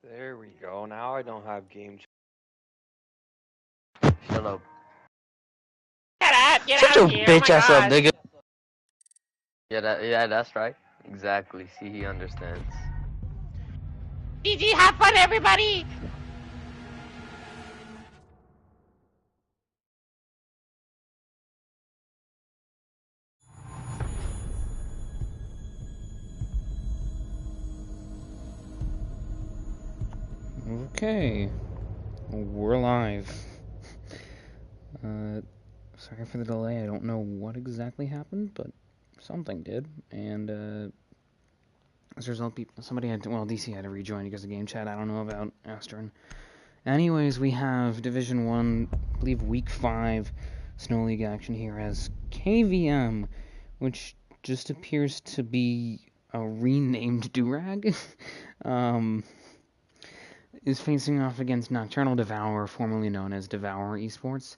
There we go. Now I don't have game. Shut up. Get out! Get Shut out your of here! Oh my bitch ass up, god! nigga. Yeah, that's right. Exactly. See, he understands. GG, have fun, everybody! Okay, we're live. Sorry for the delay. I don't know what exactly happened, but something did. And as a result, somebody had to, well, DC had to rejoin because of game chat. I don't know about Astern. Anyways, we have Division 1, I believe Week 5 Snow League action here as KVM, which just appears to be a renamed Durag. Is facing off against Nocturnal Devour, formerly known as Devour Esports.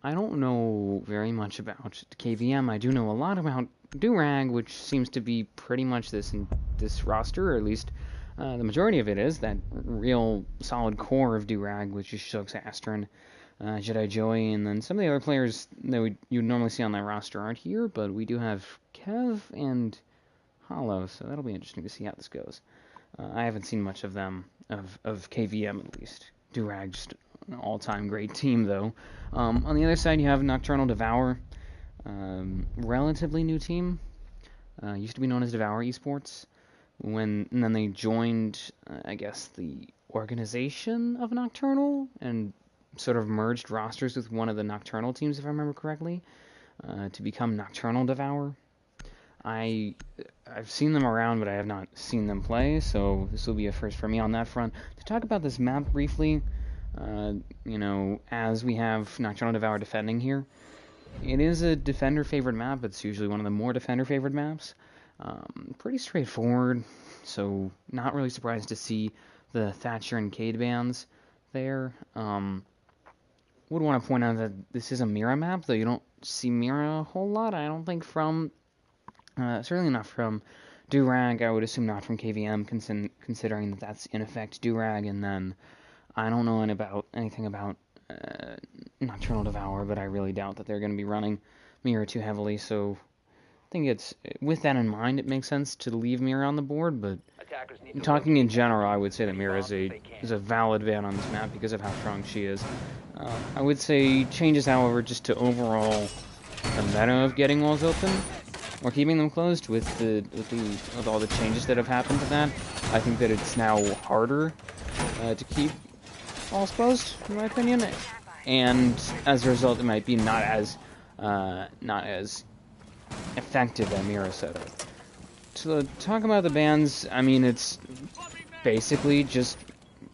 I don't know very much about KVM. I do know a lot about Durag, which seems to be pretty much this roster, or at least the majority of it is, that real solid core of Durag, which is Shugs, Astron, Jedi Joey, and then some of the other players that you'd normally see on that roster aren't here, but we do have Kev and Hollow, so that'll be interesting to see how this goes. I haven't seen much of them, of KVM at least. Durag, just an all-time great team, though. On the other side, you have Nocturnal Devour, relatively new team. Used to be known as Devour Esports, and then they joined, I guess, the organization of Nocturnal, and sort of merged rosters with one of the Nocturnal teams, if I remember correctly, to become Nocturnal Devour. I've seen them around, but I have not seen them play, so this will be a first for me on that front. To talk about this map briefly, as we have Nocturnal Devour defending here, it is a defender-favored map. It's usually one of the more defender-favored maps. Pretty straightforward, so not really surprised to see the Thatcher and Cade bans there. Would want to point out that this is a Mira map, though you don't see Mira a whole lot, I don't think, from... certainly not from Durag. I would assume not from KVM, considering that that's in effect Durag. And then I don't know anything about Nocturnal Devour, but I really doubt that they're going to be running Mirror too heavily. So I think it's, with that in mind, it makes sense to leave Mirror on the board. But talking in general, I would say that Mirror is a valid ban on this map because of how strong she is. I would say changes, however, just to overall the meta of getting walls open, or keeping them closed with all the changes that have happened to that. I think that it's now harder to keep walls closed, in my opinion, and as a result, it might be not as effective at Mira setup. To talk about the bans, I mean, it's basically just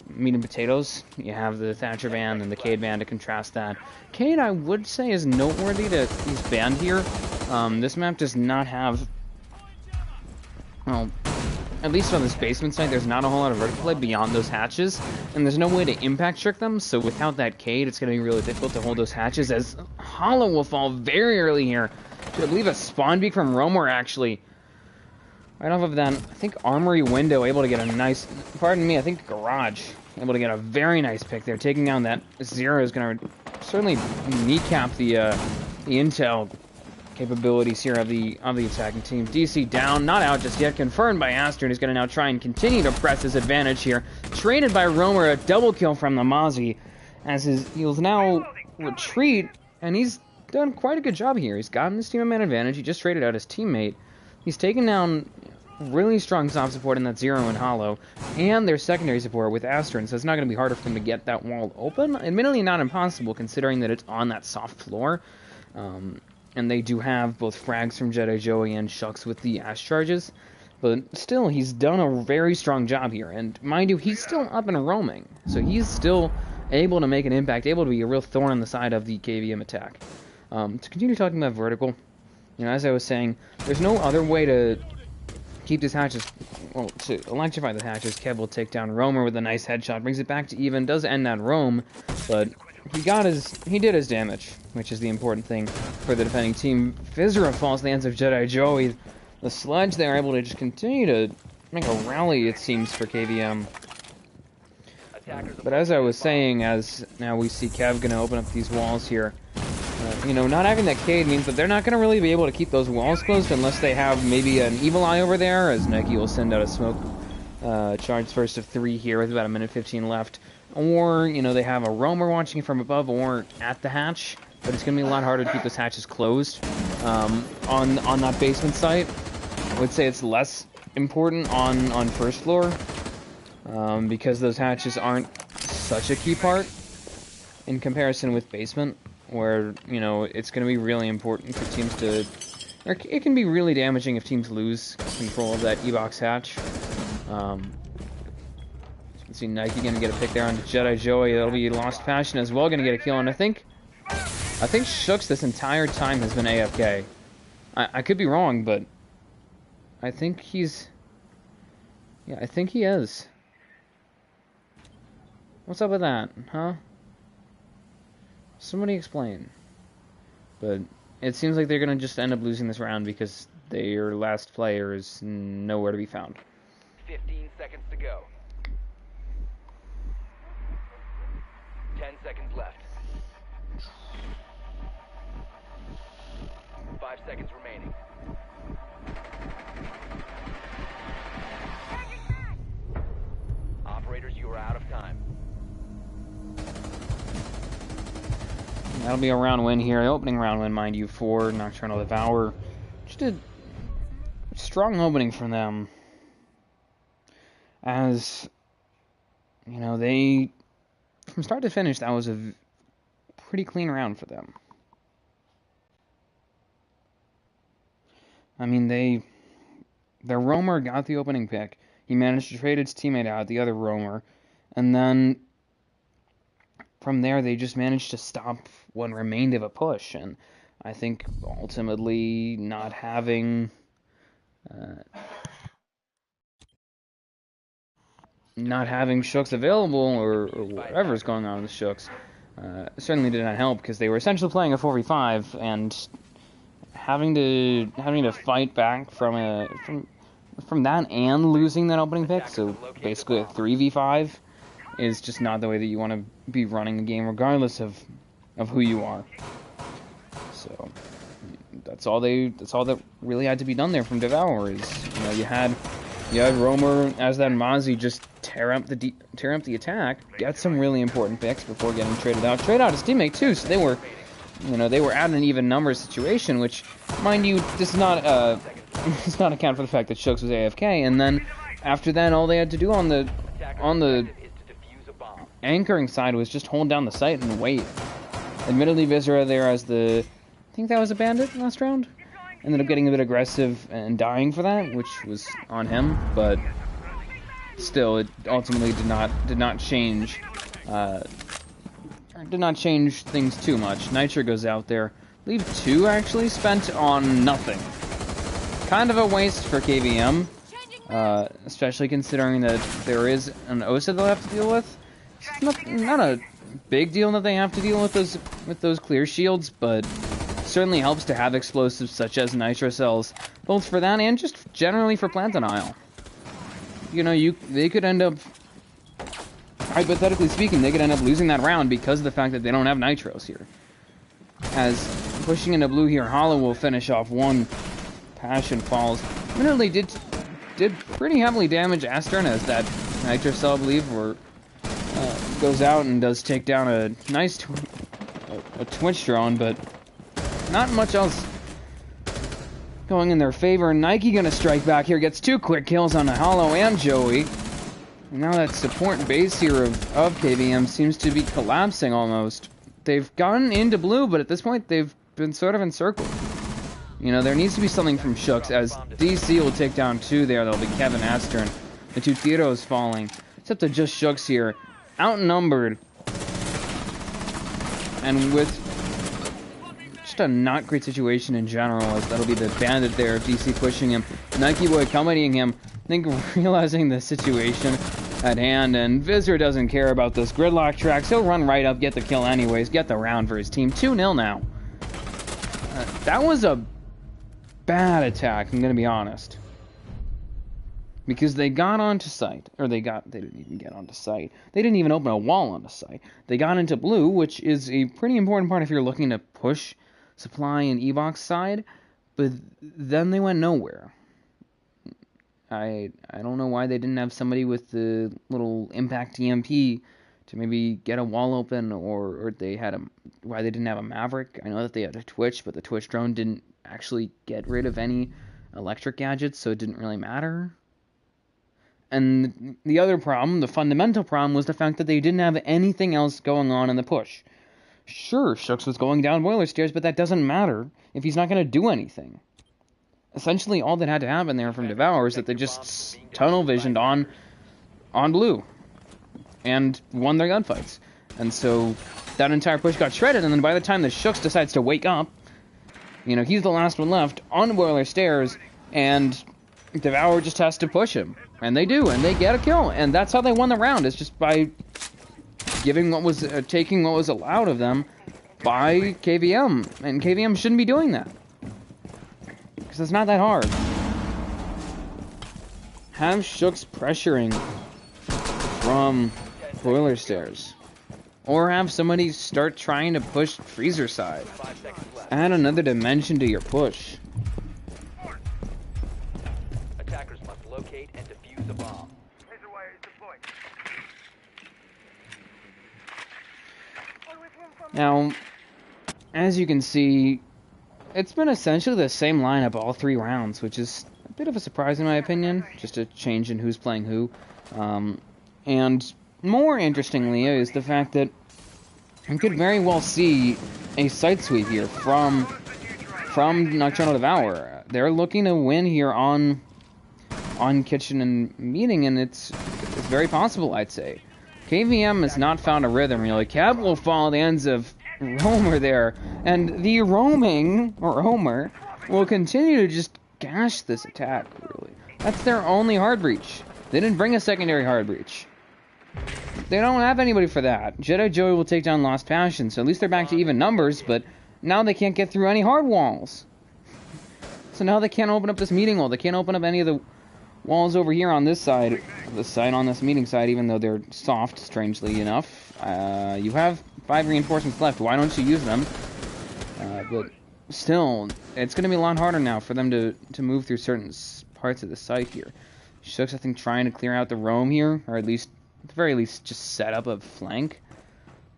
meat and potatoes. You have the Thatcher ban and the Cade ban to contrast that. Cade, I would say, is noteworthy that he's banned here. This map does not have, well, at least on this basement side, there's not a whole lot of vertical play beyond those hatches, and there's no way to impact trick them, so without that Cade, it's going to be really difficult to hold those hatches, as Hollow will fall very early here. I believe a spawn beak from Romer, actually. Right off of that, I think Armory window, able to get a nice, pardon me, I think Garage, able to get a very nice pick there. Taking down that Zero is going to certainly kneecap the intel capabilities here of the attacking team. DC down, not out just yet, confirmed by Astern, who's going to now try and continue to press his advantage here. Traded by Romer, a double kill from the Mozzie, as he'll now retreat, and he's done quite a good job here. He's gotten his team a man advantage. He just traded out his teammate. He's taken down really strong soft support in that Zero and Hollow, and their secondary support with Astern, so it's not going to be harder for them to get that wall open. Admittedly not impossible, considering that it's on that soft floor. And they do have both frags from Jedi Joey and Shucks with the Ash charges, but still, he's done a very strong job here. And mind you, he's still up and roaming, so he's still able to make an impact, able to be a real thorn on the side of the KVM attack. To continue talking about vertical, as I was saying, there's no other way to keep these hatches, well, to electrify the hatches. Kev will take down Romer with a nice headshot, brings it back to even, does end that roam, but he did his damage, which is the important thing for the defending team. Fizzera falls to the hands of Jedi Joey. The Sludge, they are able to just continue to make a rally, it seems, for KVM. But as I was saying, as now we see Kev gonna open up these walls here, you know, not having that Cade means that they're not gonna really be able to keep those walls closed unless they have maybe an Evil Eye over there, as Nike will send out a smoke charge first of 3 here with about a minute 15 left. Or, you know, they have a roamer watching from above or at the hatch, but it's gonna be a lot harder to keep those hatches closed. On that basement site, I would say it's less important on first floor, because those hatches aren't such a key part in comparison with basement, where, you know, it's going to be really important for teams to, or it can be really damaging if teams lose control of that E-box hatch. You can see Nike going to get a pick there on Jedi Joey. That'll be Lost Passion as well, going to get a kill, and I think Shooks this entire time has been AFK. I could be wrong, but I think he's... Yeah, I think he is. What's up with that, huh? Somebody explain. But it seems like they're gonna just end up losing this round because their last player is nowhere to be found. 15 seconds to go. 10 seconds left. 5 seconds remaining. Operators, you are out of time. That'll be a round win here. The opening round win, mind you, for Nocturnal Devour. Just a strong opening from them. As, you know, they, from start to finish, that was a pretty clean round for them. I mean, their roamer got the opening pick. He managed to trade his teammate out, the other roamer, and then from there they just managed to stop what remained of a push. And I think ultimately not having Shooks available or whatever's going on with Shooks certainly did not help, because they were essentially playing a 4v5 and having to fight back from that and losing that opening pick, so basically a 3v5, is just not the way that you want to be running a game, regardless of who you are. So that's all that really had to be done there from Devour. Is, you know, you had Roamer as that Mozzie just tear up the attack, get some really important picks before getting traded out. Trade out his teammate too, so they were at an even numbers situation, which, mind you, does not account for the fact that Shooks was AFK. And then after that, all they had to do on the anchoring side was just hold down the site and wait. Admittedly, Viscera there as I think that was a bandit last round, ended up getting a bit aggressive and dying for that, which was on him, but still, it ultimately did not change things too much. Nitro goes out there. Leave 2 actually spent on nothing. Kind of a waste for KVM, especially considering that there is an OSA they'll have to deal with. It's not a big deal that they have to deal with those clear shields, but certainly helps to have explosives such as nitro cells, both for that and just generally for plant denial. You know, they could end up, hypothetically speaking, they could end up losing that round because of the fact that they don't have nitros here. As pushing into blue here, Hollow will finish off one. Passion falls. Admittedly did pretty heavily damage Astern, as that nitro cell, I believe, goes out and does take down a nice Twitch drone, but not much else going in their favor. Nike gonna strike back here, gets 2 quick kills on the Hollow and Joey. And now that support base here of KVM seems to be collapsing almost. They've gotten into blue, but at this point they've been sort of encircled. You know, there needs to be something from Shooks, as DC will take down 2 there. That'll be Kevin Astern. The 2 Theros falling. It's up to just Shooks here. Outnumbered. And with just a not great situation in general, as that'll be the bandit there, DC pushing him. Nike Boy accompanying him, I think realizing the situation at hand, and Visor doesn't care about those gridlock tracks. He'll run right up, get the kill anyways, get the round for his team. 2-0 now. That was a bad attack, I'm gonna be honest. Because they got onto site, or they didn't even get onto site. They didn't even open a wall onto site. They got into blue, which is a pretty important part if you're looking to push supply and E-box side, but then they went nowhere. I don't know why they didn't have somebody with the little impact EMP to maybe get a wall open, or why they didn't have a Maverick. I know that they had a Twitch, but the Twitch drone didn't actually get rid of any electric gadgets, so it didn't really matter. And the other problem, the fundamental problem, was the fact that they didn't have anything else going on in the push. Sure, Shooks was going down boiler stairs, but that doesn't matter if he's not going to do anything. Essentially, all that had to happen there from Devour is that they just tunnel visioned on blue and won their gunfights. And so that entire push got shredded, and then by the time the Shooks decides to wake up, he's the last one left on boiler stairs, and Devour just has to push him. And they do, and they get a kill, and that's how they won the round, is just by taking what was allowed of them by KVM. And KVM shouldn't be doing that, because it's not that hard. Have Shooks pressuring from boiler stairs, or have somebody start trying to push freezer side. Add another dimension to your push. Attackers must locate and defuse the bomb. Now, as you can see, it's been essentially the same lineup all 3 rounds, which is a bit of a surprise in my opinion, just a change in who's playing who. And more interestingly is the fact that you could very well see a site sweep here from Nocturnal Devour. They're looking to win here on Kitchen and Meeting, and it's very possible, I'd say. KVM has not found a rhythm, really. Cab will follow the ends of Roamer there, and the Roamer will continue to just gash this attack, really. That's their only hard breach. They didn't bring a secondary hard breach. They don't have anybody for that. Jedi Joey will take down Lost Passion, so at least they're back to even numbers, but now they can't get through any hard walls. So now they can't open up this meeting wall. They can't open up any of the walls over here on this side, the side on this meeting side, even though they're soft, strangely enough. You have 5 reinforcements left. Why don't you use them? But still, it's going to be a lot harder now for them to move through certain parts of the site here. Shooks, I think, trying to clear out the roam here, or at the very least, just set up a flank.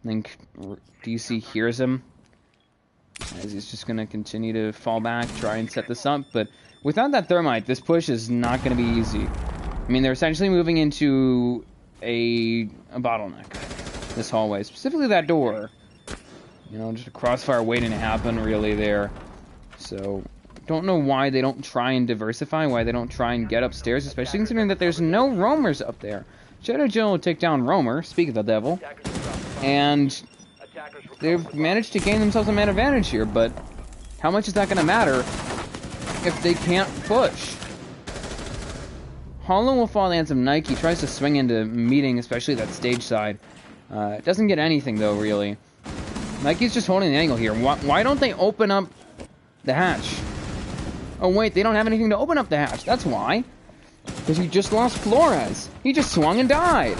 I think DC hears him, as he's just going to continue to fall back, try and set this up, but without that thermite, this push is not going to be easy. I mean, they're essentially moving into a bottleneck, this hallway, specifically that door. Just a crossfire waiting to happen, really, there. So, don't know why they don't try and diversify, why they don't try and get upstairs, especially considering that there's no roamers up there. Shadow Joe will take down Roamer, speak of the devil, and they've managed to gain themselves a man advantage here, but how much is that going to matter if they can't push? Hollow will fall the hands of Nike, tries to swing into Meeting, especially that stage side. Doesn't get anything, though, really. Nike's just holding the angle here. Why don't they open up the hatch? Oh, wait, they don't have anything to open up the hatch. That's why. Because he just lost Flores. He just swung and died.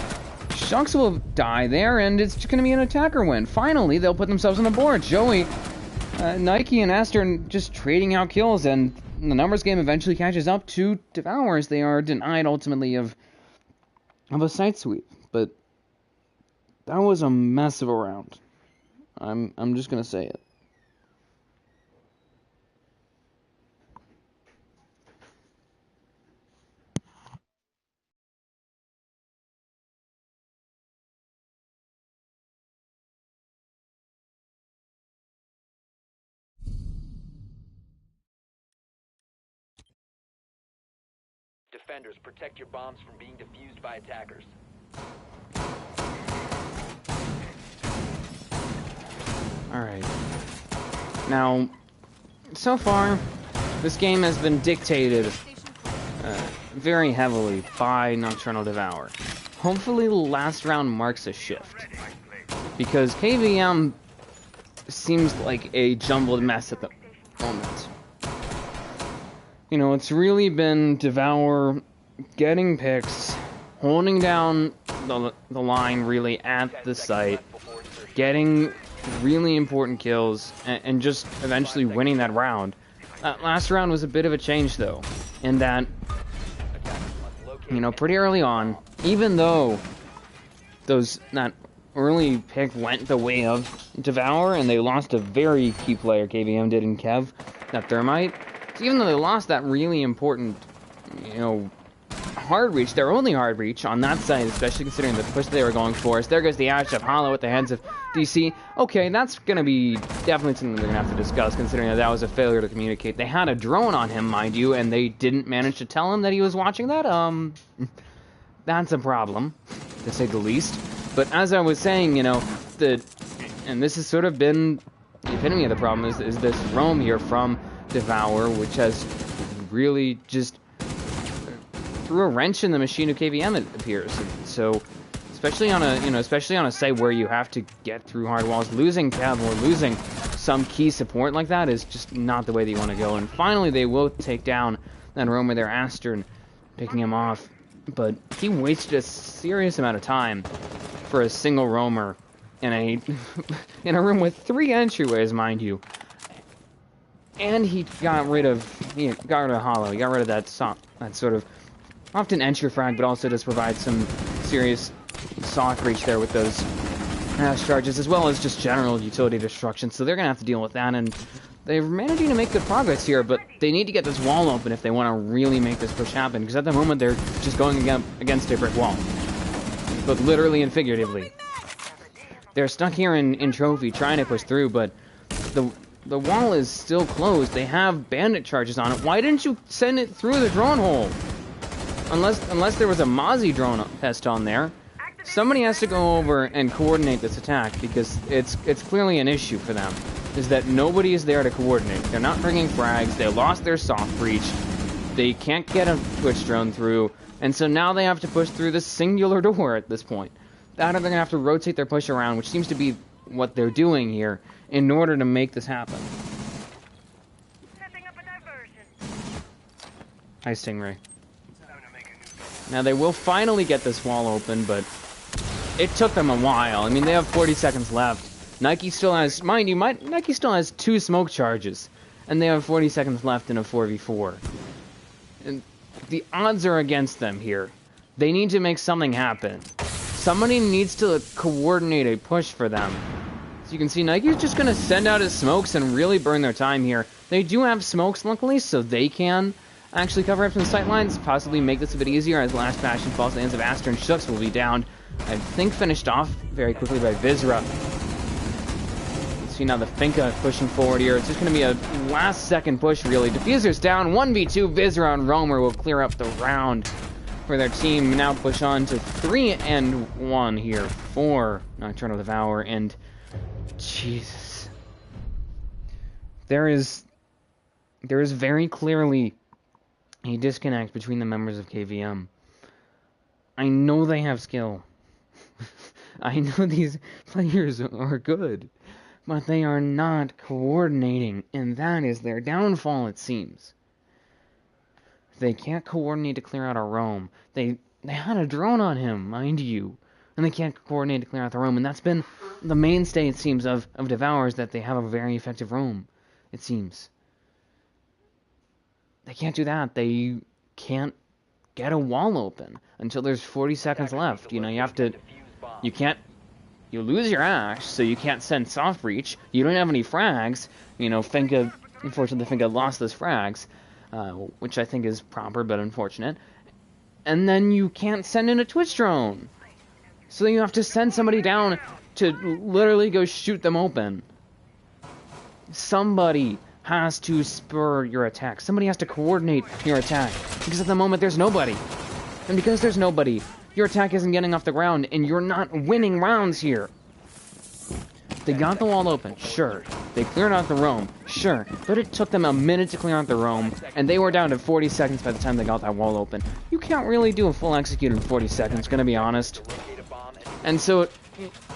Shooks will die there, and it's just going to be an attacker win. Finally, they'll put themselves on the board. Joey, Nike, and Aster just trading out kills, and the numbers game eventually catches up to Devour as they are denied ultimately of a site sweep. But that was a mess of a round. I'm just going to say it. Defenders, protect your bombs from being defused by attackers. Alright. Now, so far, this game has been dictated very heavily by Nocturnal Devour. Hopefully the last round marks a shift, because KVM seems like a jumbled mess at the moment. It's really been Devour getting picks, holding down the line really at the site, getting really important kills, and just eventually winning that round. That last round was a bit of a change, though, in that, you know, pretty early on, even though that early pick went the way of Devour, and they lost a very key player, KVM did in Kev, that Thermite. So even though they lost that really important, you know, hard reach, their only hard reach on that side, especially considering the push they were going for. So there goes the Ash of Hollow at the hands of DC. Okay, that's going to be definitely something they're going to have to discuss, considering that was a failure to communicate. They had a drone on him, mind you, and they didn't manage to tell him that he was watching that. That's a problem, to say the least. But as I was saying, you know, and this has sort of been the epitome of the problem, is this roam here from Devour, which has really just threw a wrench in the machine of KVM, it appears. So, especially on a site where you have to get through hard walls, losing Kev or losing some key support like that is just not the way that you want to go. And finally, they will take down that roamer there, Astern, picking him off. But he wasted a serious amount of time for a single roamer in a room with 3 entryways, mind you. And he got rid of Hollow. He got rid of that sort of often entry frag, but also does provide some serious soft reach there with those charges, as well as just general utility destruction. So they're gonna have to deal with that, and they're managing to make good progress here, but they need to get this wall open if they want to really make this push happen, because at the moment they're just going against a brick wall, both literally and figuratively. They're stuck here in Trophy trying to push through, but the wall is still closed. They have bandit charges on it. Why didn't you send it through the drone hole? Unless there was a Mozzie drone test on there. Somebody has to go over and coordinate this attack, because it's clearly an issue for them, is that nobody is there to coordinate. They're not bringing frags, they lost their soft breach, they can't get a Twitch drone through, and so now they have to push through the singular door at this point. That or they're going to have to rotate their push around, which seems to be what they're doing here, in order to make this happen. Setting up a diversion. Hi, Stingray. Now they will finally get this wall open, but it took them a while. I mean, they have 40 seconds left. Nike still has, mind you, Nike still has 2 smoke charges, and they have 40 seconds left in a 4v4. And the odds are against them here. They need to make something happen. Somebody needs to coordinate a push for them. So you can see Nike's just going to send out his smokes and really burn their time here. They do have smokes, luckily, so they can actually cover up some sight lines, possibly make this a bit easier as Last Bastion falls to the hands of Aster, and Shooks will be down, I think, finished off very quickly by Vizra. You see now the Finka pushing forward here. It's just going to be a last-second push, really. Diffuser's down, 1v2, Vizra and Roamer will clear up the round for their team. Now push on to 3-1 here for Nocturnal Devour, and Jesus. There is very clearly a disconnect between the members of KVM. I know they have skill. I know these players are good, but they are not coordinating, and that is their downfall, it seems. They can't coordinate to clear out a roam. They had a drone on him, mind you, and they can't coordinate to clear out the roam, and that's been the mainstay, it seems, of Devours, that they have a very effective roam, it seems. They can't do that. They can't get a wall open until there's 40 seconds left. You know, you lose your Ash, so you can't send soft breach. You don't have any frags. You know, unfortunately, Finka lost those frags, which I think is proper but unfortunate. And then you can't send in a Twitch drone. So you have to send somebody down to literally go shoot them open. Somebody has to spur your attack. Somebody has to coordinate your attack. Because at the moment, there's nobody. And because there's nobody, your attack isn't getting off the ground, and you're not winning rounds here. They got the wall open, sure. They cleared out the roam, sure. But it took them a minute to clear out the roam, and they were down to 40 seconds by the time they got that wall open. You can't really do a full execute in 40 seconds, gonna be honest. And so,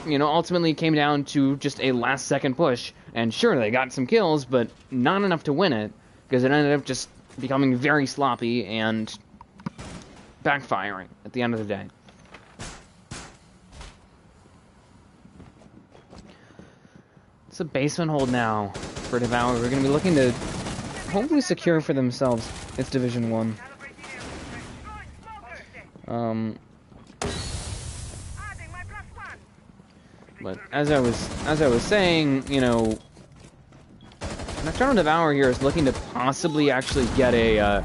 you know, ultimately it came down to just a last-second push. And sure, they got some kills, but not enough to win it, because it ended up just becoming very sloppy, and backfiring at the end of the day. It's a basement hold now for Devour. We're going to be looking to hopefully secure for themselves its Division 1. But as I was saying, you know, Nocturnal Devour here is looking to possibly actually get a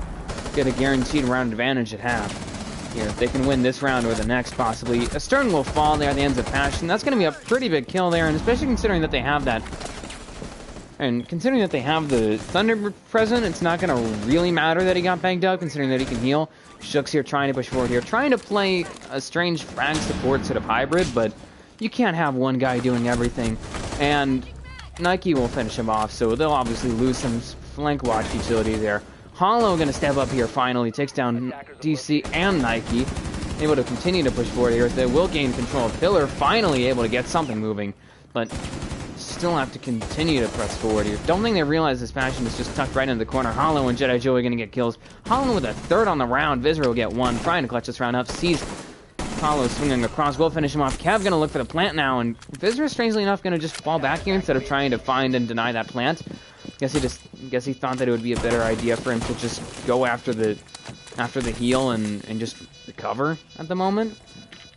guaranteed round advantage at half. Here, if they can win this round or the next, possibly. A Stern will fall there at the ends of Passion. That's going to be a pretty big kill there, and especially considering that they have that. And considering that they have the Thunder present, it's not going to really matter that he got banged up, considering that he can heal. Shook's here trying to push forward here, trying to play a strange frag support sort of hybrid, but you can't have one guy doing everything. And Nike will finish him off, so they'll obviously lose some flank watch utility there. Hollow going to step up here finally, takes down DC and Nike. Able to continue to push forward here. They will gain control of Pillar, finally able to get something moving, but still have to continue to press forward here. Don't think they realize this Passion is just tucked right into the corner. Hollow and Jedi Joey going to get kills. Hollow with a third on the round. Visor will get one, trying to clutch this round up. Sees Hollow swinging across, will finish him off. Kev going to look for the plant now, and Visor, strangely enough, going to just fall back here instead of trying to find and deny that plant. Guess he thought that it would be a better idea for him to just go after the heal and just recover at the moment.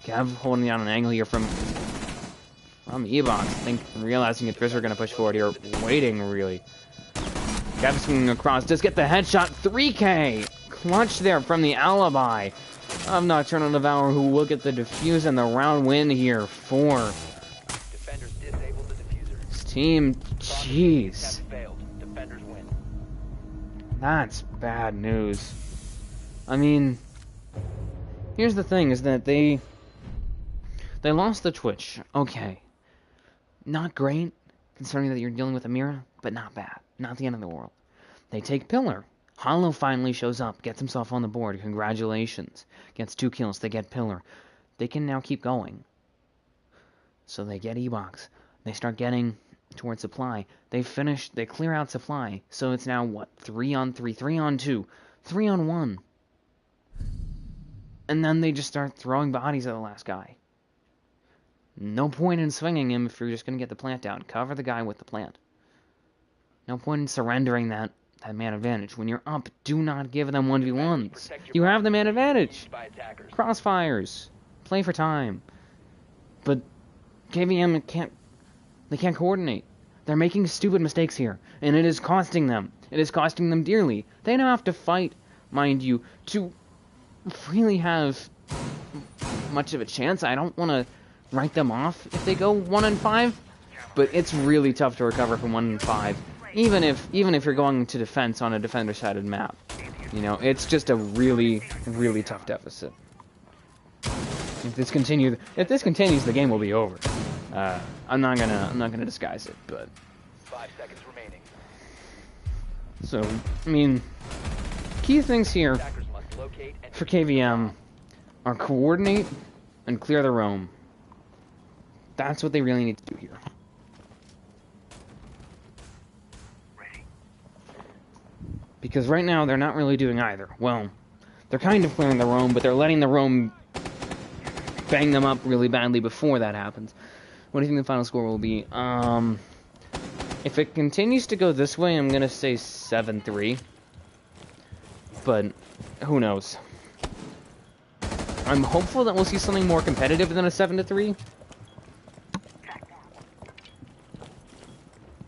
Kev holding down an angle here from Ebox. I think realizing if Visor going to push forward here, waiting really. Kev swinging across, does get the headshot. 3K clutch there from the alibi of Nocturnal Devour, who will get the defuse and the round win here for Defenders disabled the diffuser. his team. Jeez. Failed. Defenders win. That's bad news. I mean, here's the thing, is that they lost the Twitch. Okay. Not great, considering that you're dealing with Amira, but not bad. Not the end of the world. They take Pillar. Hollow finally shows up, gets himself on the board. Congratulations. Gets 2 kills, they get Pillar. They can now keep going. So they get E-Box. They start getting towards supply. They clear out supply. So it's now, what, 3 on 3, 3 on 2, 3 on 1. And then they just start throwing bodies at the last guy. No point in swinging him if you're just going to get the plant down. Cover the guy with the plant. No point in surrendering that man advantage. When you're up, do not give them 1v1s. You have the man advantage. Crossfires. Play for time. But KVM can't coordinate. They're making stupid mistakes here, and it is costing them. It is costing them dearly. They now have to fight, mind you, to really have much of a chance. I don't want to write them off if they go 1-5, but it's really tough to recover from 1-5, even if you're going to defense on a defender-sided map. You know, it's just a really, really tough deficit. If this continues, the game will be over. I'm not gonna disguise it, but 5 seconds remaining. so I mean, key things here Attackers must locate and for KVM are coordinate and clear the roam. That's what they really need to do here. Because right now they're not really doing either. Well, they're kind of clearing the roam, but they're letting the roam bang them up really badly before that happens. What do you think the final score will be? If it continues to go this way, I'm gonna say 7-3. But who knows? I'm hopeful that we'll see something more competitive than a 7-3.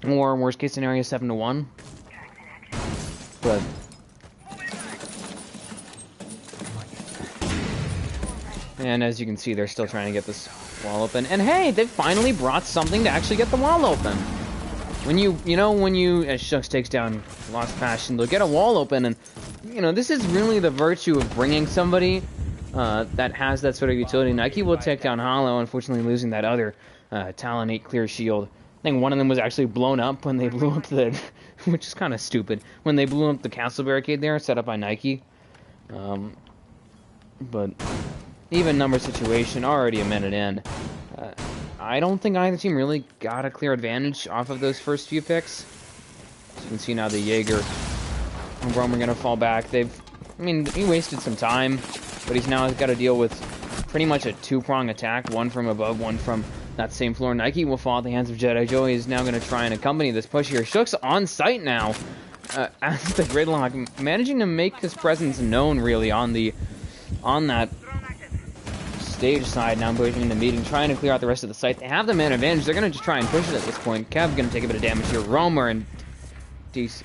Or worst case scenario, 7-1. But and as you can see, they're still trying to get this wall open. And hey, they finally brought something to actually get the wall open. When you as Shucks takes down Lost Passion, they'll get a wall open, and this is really the virtue of bringing somebody that has that sort of utility. Nike will take down Hollow, unfortunately losing that other Talonate clear shield. I think one of them was actually blown up when they blew up the, which is kind of stupid, when they blew up the castle barricade there, set up by Nike. But even number situation, already a minute in. I don't think either team really got a clear advantage off of those first few picks. As you can see now, the Jaeger and Rome are going to fall back. He wasted some time but he's now got to deal with pretty much a two-prong attack, one from above, one from that same floor. Nike will fall at the hands of Jedi. Joey is now going to try and accompany this push here. Shook's on site now as the gridlock, managing to make his presence known really on that stage side. Now pushing in the meeting, trying to clear out the rest of the site. They have the man advantage. They're going to just try and push it at this point. Kev's going to take a bit of damage here. Romer and DC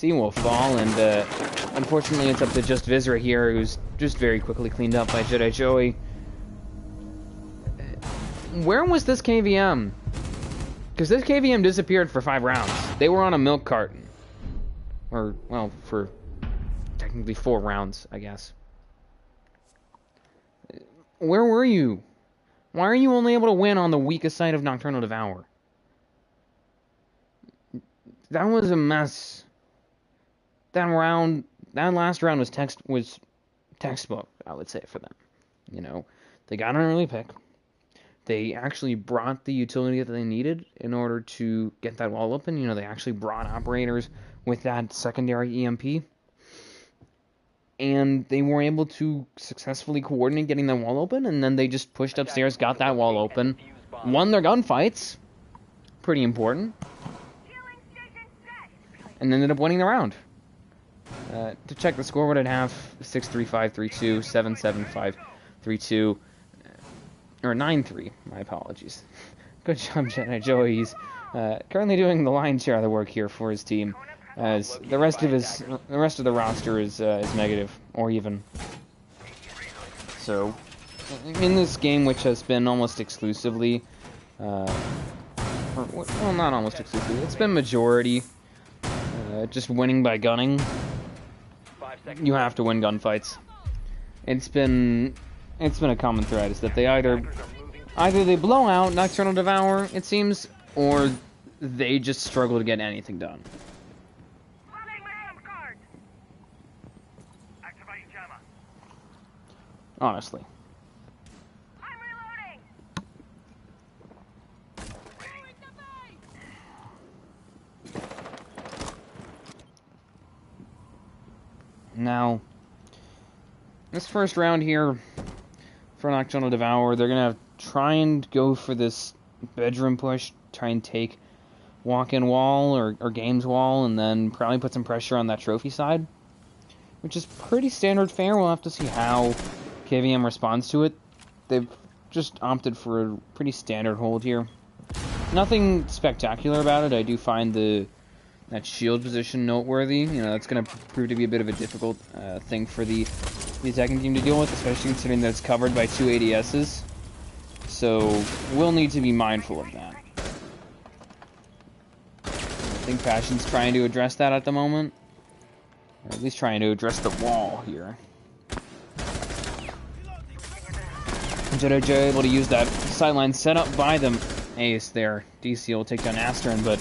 will fall, and unfortunately it's up to just Vizra here, who's just very quickly cleaned up by Jedi Joey. Where was this KVM? Because this KVM disappeared for 5 rounds. They were on a milk carton. Or, well, for technically 4 rounds, I guess. Where were you? Why are you only able to win on the weakest side of Nocturnal Devour? That was a mess. That last round was textbook, I would say, for them. You know, they got an early pick. They actually brought the utility that they needed in order to get that wall open. You know, they actually brought operators with that secondary EMP. And they were able to successfully coordinate getting that wall open, and then they just pushed upstairs, got that wall open, won their gunfights. Pretty important. And ended up winning the round. To check the score, what I'd have 6-3-5-3-2, 7-7-5-3-2, or 9-3. My apologies. Good job, Jedi Joey. He's currently doing the lion's share of the work here for his team, as the rest of the roster is negative or even. So, in this game, which has been almost exclusively, well, not almost exclusively, it's been majority just winning by gunning. You have to win gunfights. It's been a common thread, is that they either they blow out Nocturnal Devour, it seems, or they just struggle to get anything done. Honestly. Now, this first round here for Nocturnal Devour, they're going to try and go for this bedroom push, try and take walk-in wall or games wall, and then probably put some pressure on that trophy side, which is pretty standard fare. We'll have to see how KVM responds to it. They've just opted for a pretty standard hold here. Nothing spectacular about it. I do find that shield position noteworthy. You know, that's going to prove to be a bit of a difficult thing for the attacking team to deal with, especially considering that it's covered by 2 ADSs. So we'll need to be mindful of that. I think Passion's trying to address that at the moment. Or at least trying to address the wall here. Jedi Joey able to use that sideline set up by them. Ace there. DC will take down Astern, but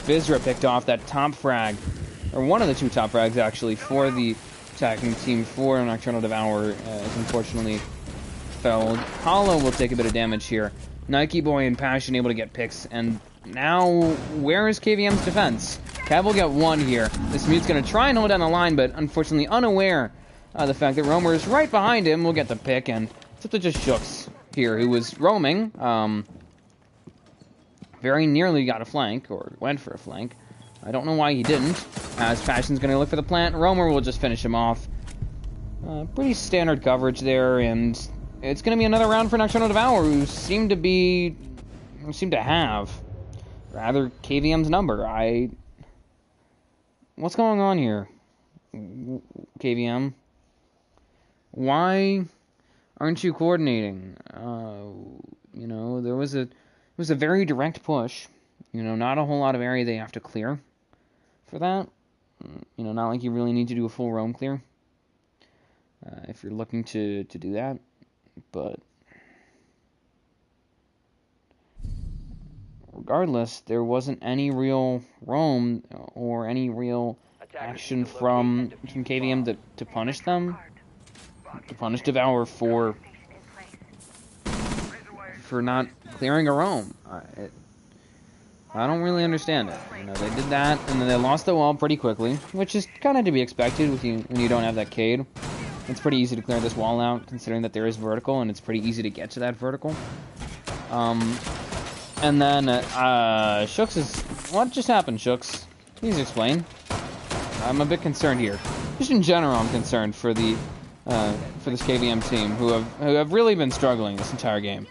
Vizra picked off that top frag, or one of the 2 top frags actually, for the attacking team for Nocturnal Devour, is unfortunately felled. Hollow will take a bit of damage here. Nike Boy and Passion able to get picks, and now where is KVM's defense? Cav will get 1 here. This mute's going to try and hold down the line, but unfortunately unaware of the fact that Romer is right behind him. Will get the pick, and it's up to just Shooks here, who was roaming. Very nearly got a flank, or went for a flank. I don't know why he didn't, as Passion's going to look for the plant. Romer will just finish him off. Pretty standard coverage there, and it's going to be another round for Nocturnal Devour, who seem to have rather KVM's number. What's going on here, KVM? Why aren't you coordinating? You know, it was a very direct push. You know, not a whole lot of area they have to clear for that. You know, not like you really need to do a full roam clear if you're looking to do that. But regardless, there wasn't any real roam or any real action from KVM to punish them. To punish Devour for not clearing a roam. I don't really understand it. You know, they did that, and then they lost the wall pretty quickly, which is kind of to be expected when you don't have that Cade. It's pretty easy to clear this wall out, considering that there is vertical, and it's pretty easy to get to that vertical. And then, Shooks is... What just happened, Shooks? Please explain. I'm a bit concerned here. Just in general, I'm concerned for the, for this KVM team, who have really been struggling this entire game.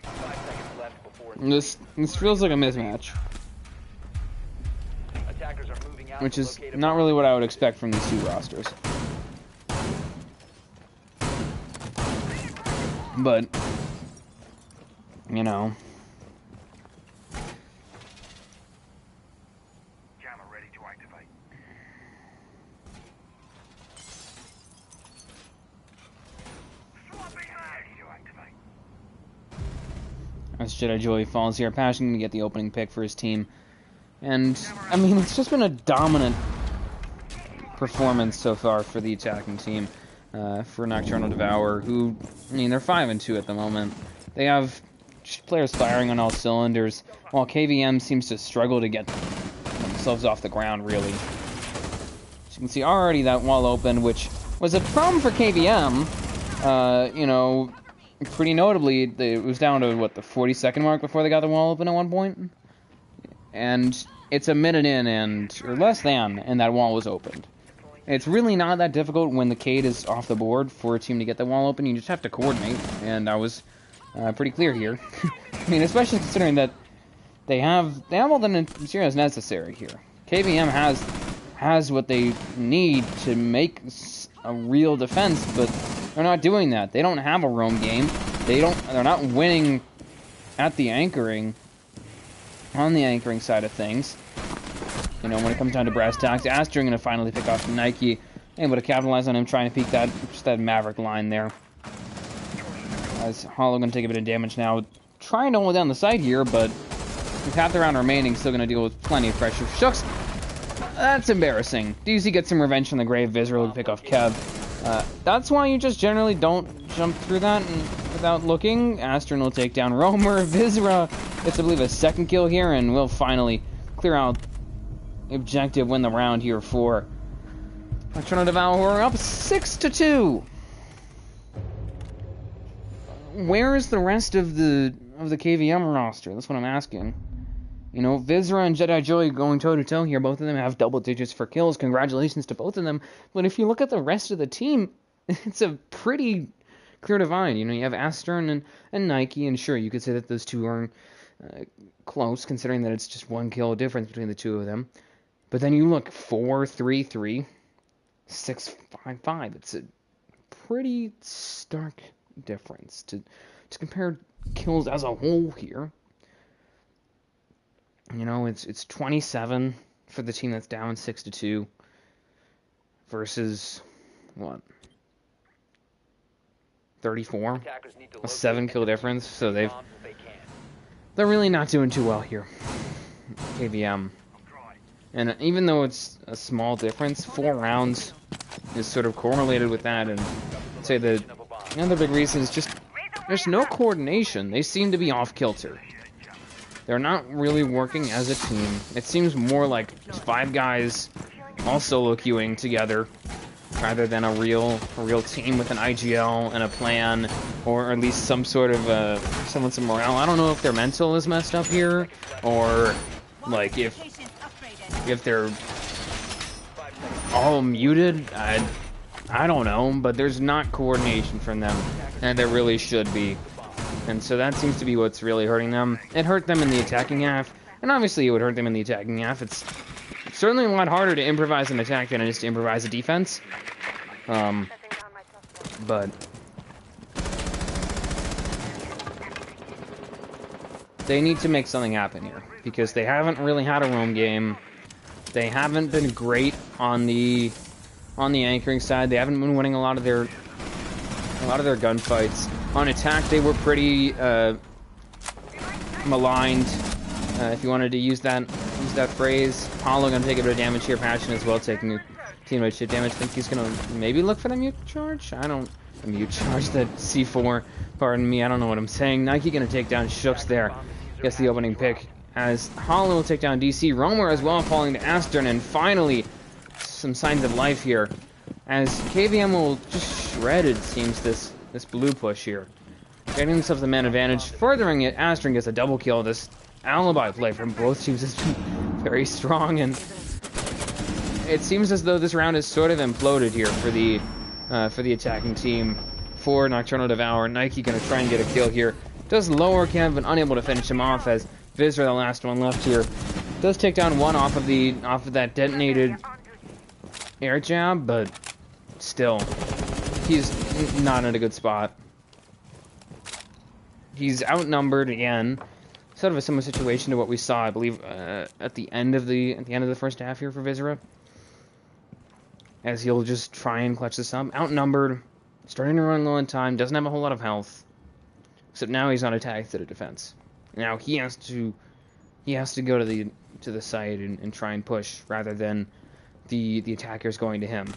5 seconds left before This feels like a mismatch, attackers are moving out which to is locate a not bomb. really what I would expect from these two rosters. But, you know... Jammer ready to activate. Swapping ready to activate. As Jedi Joey falls here, Passion to get the opening pick for his team. And, I mean, it's just been a dominant performance so far for the attacking team. For Nocturnal Devour, who, I mean, they're 5-2 at the moment. They have players firing on all cylinders, while KVM seems to struggle to get themselves off the ground, really. As you can see already that wall open, which was a problem for KVM. You know, pretty notably, it was down to, what, the 40-second mark before they got the wall open at one point? And it's a minute in, or less than, and that wall was opened. It's really not that difficult when the Cade is off the board for a team to get the wall open. You just have to coordinate, and I was pretty clear here. I mean, especially considering that they have all the materials necessary here. KVM has what they need to make a real defense, but they're not doing that. They don't have a roam game. They're not winning at the anchoring, on the anchoring side of things. You know, when it comes down to brass tacks, Aster going to finally pick off Nike, able to capitalize on him, trying to peek that Maverick line there. As Hollow going to take a bit of damage now, trying to hold down the site here, but with half the round remaining, still going to deal with plenty of pressure. Shooks, that's embarrassing. DZ gets some revenge on the Grave, Visceral to pick off Kev. That's why you just generally don't jump through that without looking. Astron will take down Romer. Viscera gets, I believe, a second kill here, and will finally clear out objective, win the round here for Nocturnal Devour, up 6-2. Where is the rest of the KVM roster? That's what I'm asking. You know, Viscera and Jedi Joy going toe-to-toe here. Both of them have double digits for kills. Congratulations to both of them. But if you look at the rest of the team, it's a pretty clear divide. You know, you have Astern and Nike, and sure, you could say that those two are close, considering that it's just one kill difference between the two of them. But then you look 4-3-3, 6-5-5. It's a pretty stark difference to compare kills as a whole here. You know, it's 27 for the team that's down 6-2 versus what? 34, Attackers need to a locate 7-kill difference. So bombs if they can. they're really not doing too well here. KVM. And even though it's a small difference, 4 rounds is sort of correlated with that. And I'd say the other big reason is just there's no coordination. They seem to be off kilter. They're not really working as a team. It seems more like 5 guys all solo queuing together, rather than a real team with an IGL and a plan, or at least some sort of semblance of morale. I don't know if their mental is messed up here, or like if they're all muted. I don't know, but there's not coordination from them, and there really should be. And so that seems to be what's really hurting them. It hurt them in the attacking half, and obviously it would hurt them in the attacking half. It's certainly a lot harder to improvise an attack than it is to improvise a defense. But they need to make something happen here, because they haven't really had a roam game. They haven't been great on the anchoring side. They haven't been winning a lot of their gunfights. On attack, they were pretty maligned, if you wanted to use that phrase. Hollow gonna take a bit of damage here. Passion as well, taking a teammate shit damage. Think he's gonna maybe look for the mute charge? The mute charge, that C4. Pardon me, I don't know what I'm saying. Nike gonna take down Shooks there. Gets the opening pick. As Hollow will take down DC. Romer as well, falling to Astern, and finally some signs of life here as KVM will just shred, it seems, this blue push here. Getting themselves the man advantage, furthering it. Astron gets a double kill. This alibi play from both teams has been very strong, and it seems as though this round has sort of imploded here for the attacking team. For Nocturnal Devour, Nike gonna try and get a kill here. Does lower Kev, but unable to finish him off as Visser, the last one left here, does take down one off of that detonated air jab, but still, he's not in a good spot. He's outnumbered again. Sort of a similar situation to what we saw, I believe, at the end of the first half here for Viscera. As he'll just try and clutch this up. Outnumbered, starting to run low on time, doesn't have a whole lot of health. Except now he's on attack to the defense. Now he has to go to the site and try and push rather than the attackers going to him.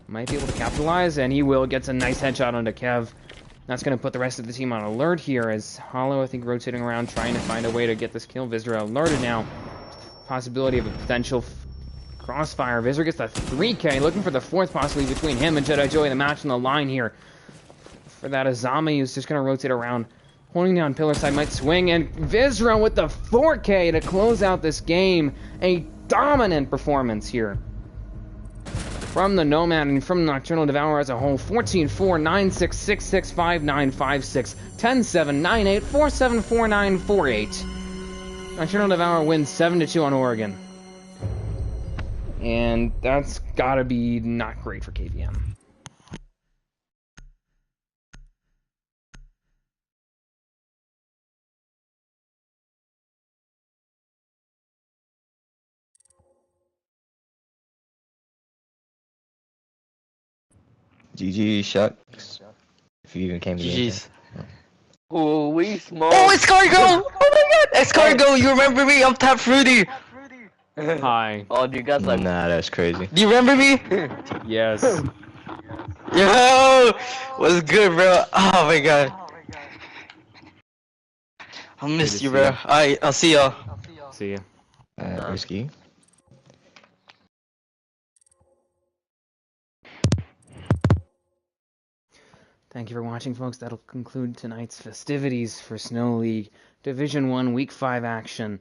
Might be able to capitalize, and he will. Gets a nice headshot onto Kev. That's going to put the rest of the team on alert here as Hollow, I think, rotating around, trying to find a way to get this kill. Viscera alerted now. Possibility of a potential crossfire. Viscera gets the 3K, looking for the 4th possibly between him and Jedi Joey. The match on the line here. For that, Azami is just going to rotate around. Holding down pillar side, might swing, and Viscera with the 4K to close out this game. A dominant performance here from the Nomad and from Nocturnal Devour as a whole. 14-4, 9-6, 6-6, 5-9, 5-6, 10-7, 9-8, 4-7, 4-9, 4-8. Nocturnal Devour wins 7-2 on Oregon. And that's gotta be not great for KVM. GG shucks. If you even came to the GG's. game. Oh, we smoke. Oh, it's Cargo! Oh my god! It's Cargo! You remember me? I'm Tap Fruity! Hi. Oh, do you guys like? Nah, that's crazy. Do you remember me? Yes. Yo! What's good, bro? Oh my god. I miss you, bro. Alright, I'll see y'all. See ya. Risky. Thank you for watching, folks. That'll conclude tonight's festivities for Snow League Division 1 Week 5 action.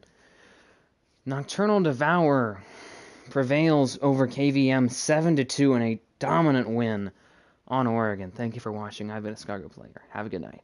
Nocturnal Devour prevails over KVM 7-2 in a dominant win on Oregon. Thank you for watching. I've been a Scargo player. Have a good night.